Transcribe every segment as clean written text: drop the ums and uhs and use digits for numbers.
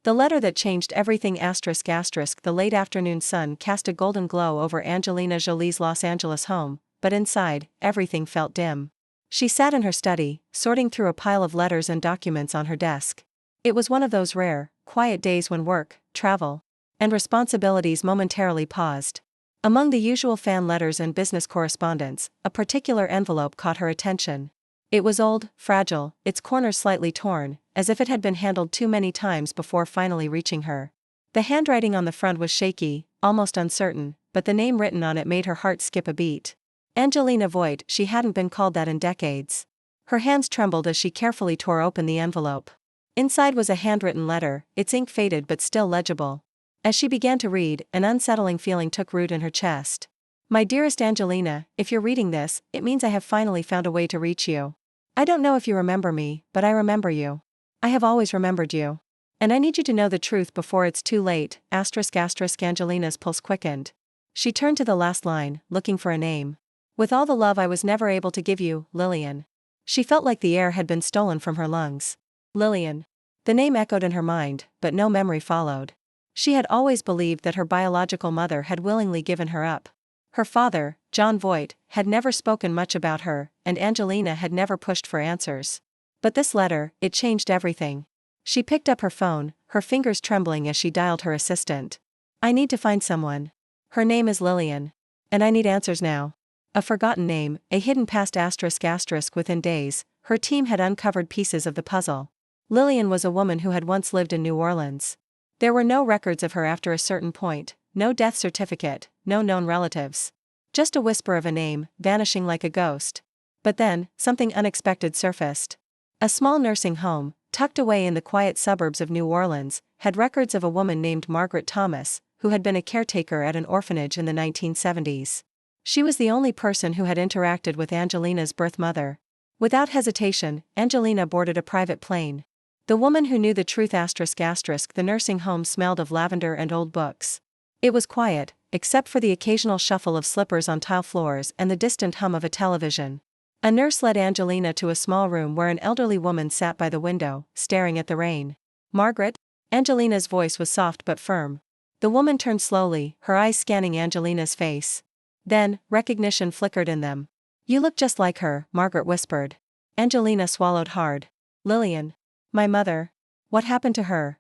The letter that changed everything. The late afternoon sun cast a golden glow over Angelina Jolie's Los Angeles home, but inside, everything felt dim. She sat in her study, sorting through a pile of letters and documents on her desk. It was one of those rare, quiet days when work, travel, and responsibilities momentarily paused. Among the usual fan letters and business correspondence, a particular envelope caught her attention. It was old, fragile, its corners slightly torn, as if it had been handled too many times before finally reaching her. The handwriting on the front was shaky, almost uncertain, but the name written on it made her heart skip a beat. Angelina Voigt. She hadn't been called that in decades. Her hands trembled as she carefully tore open the envelope. Inside was a handwritten letter, its ink faded but still legible. As she began to read, an unsettling feeling took root in her chest. My dearest Angelina, if you're reading this, it means I have finally found a way to reach you. I don't know if you remember me, but I remember you. I have always remembered you. And I need you to know the truth before it's too late. ****. Angelina's pulse quickened. She turned to the last line, looking for a name. With all the love I was never able to give you, Lillian. She felt like the air had been stolen from her lungs. Lillian. The name echoed in her mind, but no memory followed. She had always believed that her biological mother had willingly given her up. Her father, John Voigt, had never spoken much about her, and Angelina had never pushed for answers. But this letter, it changed everything. She picked up her phone, her fingers trembling as she dialed her assistant. I need to find someone. Her name is Lillian. And I need answers now. A forgotten name, a hidden past ***. Within days, her team had uncovered pieces of the puzzle. Lillian was a woman who had once lived in New Orleans. There were no records of her after a certain point, no death certificate, no known relatives. Just a whisper of a name, vanishing like a ghost. But then, something unexpected surfaced. A small nursing home, tucked away in the quiet suburbs of New Orleans, had records of a woman named Margaret Thomas, who had been a caretaker at an orphanage in the 1970s. She was the only person who had interacted with Angelina's birth mother. Without hesitation, Angelina boarded a private plane. The woman who knew the truth ***. The nursing home smelled of lavender and old books. It was quiet, except for the occasional shuffle of slippers on tile floors and the distant hum of a television. A nurse led Angelina to a small room where an elderly woman sat by the window, staring at the rain. Margaret? Angelina's voice was soft but firm. The woman turned slowly, her eyes scanning Angelina's face. Then, recognition flickered in them. You look just like her, Margaret whispered. Angelina swallowed hard. Lillian. My mother. What happened to her?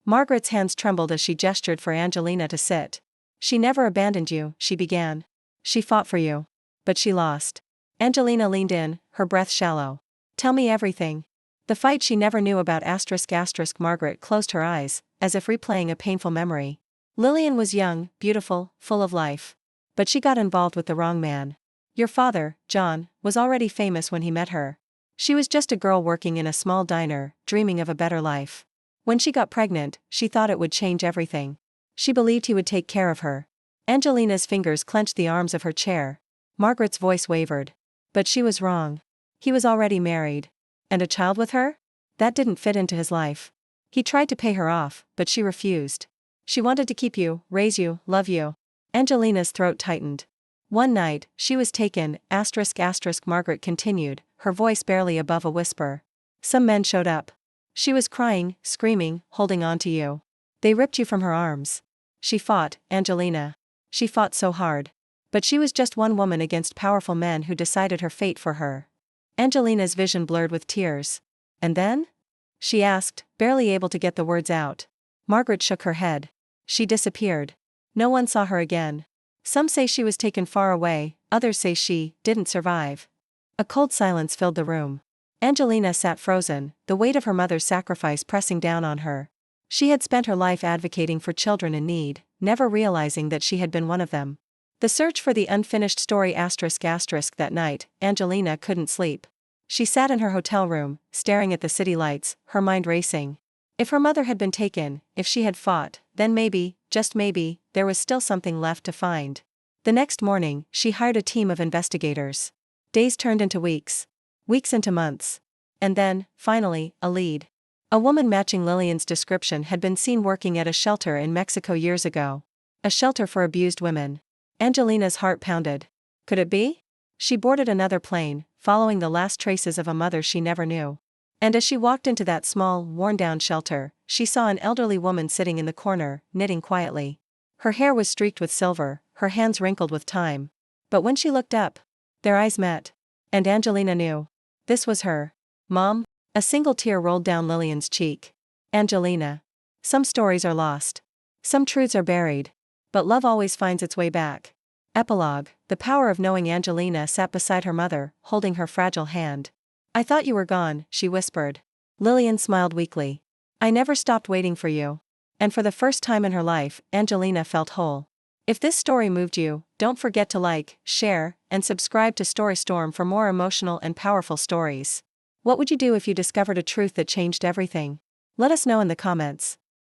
Margaret's hands trembled as she gestured for Angelina to sit. She never abandoned you, she began. She fought for you. But she lost. Angelina leaned in, her breath shallow. Tell me everything. The fight she never knew about ***. Margaret closed her eyes, as if replaying a painful memory. Lillian was young, beautiful, full of life. But she got involved with the wrong man. Your father, John, was already famous when he met her. She was just a girl working in a small diner, dreaming of a better life. When she got pregnant, she thought it would change everything. She believed he would take care of her. Angelina's fingers clenched the arms of her chair. Margaret's voice wavered. But she was wrong. He was already married. And a child with her? That didn't fit into his life. He tried to pay her off, but she refused. She wanted to keep you, raise you, love you. Angelina's throat tightened. One night, she was taken, ***. Margaret continued, her voice barely above a whisper. Some men showed up. She was crying, screaming, holding on to you. They ripped you from her arms. She fought, Angelina. She fought so hard. But she was just one woman against powerful men who decided her fate for her. Angelina's vision blurred with tears. And then? She asked, barely able to get the words out. Margaret shook her head. She disappeared. No one saw her again. Some say she was taken far away, others say she didn't survive. A cold silence filled the room. Angelina sat frozen, the weight of her mother's sacrifice pressing down on her. She had spent her life advocating for children in need, never realizing that she had been one of them. The search for the unfinished story ***. That night, Angelina couldn't sleep. She sat in her hotel room, staring at the city lights, her mind racing. If her mother had been taken, if she had fought, then maybe, just maybe, there was still something left to find. The next morning, she hired a team of investigators. Days turned into weeks. Weeks into months. And then, finally, a lead. A woman matching Lillian's description had been seen working at a shelter in Mexico years ago. A shelter for abused women. Angelina's heart pounded. Could it be? She boarded another plane, following the last traces of a mother she never knew. And as she walked into that small, worn-down shelter, she saw an elderly woman sitting in the corner, knitting quietly. Her hair was streaked with silver, her hands wrinkled with time. But when she looked up, their eyes met. And Angelina knew. This was her mom. A single tear rolled down Lillian's cheek. Angelina. Some stories are lost. Some truths are buried. But love always finds its way back. Epilogue. The power of knowing. Angelina sat beside her mother, holding her fragile hand. I thought you were gone, she whispered. Lillian smiled weakly. I never stopped waiting for you. And for the first time in her life, Angelina felt whole. If this story moved you, don't forget to like, share, and subscribe to Storystorm for more emotional and powerful stories. What would you do if you discovered a truth that changed everything? Let us know in the comments.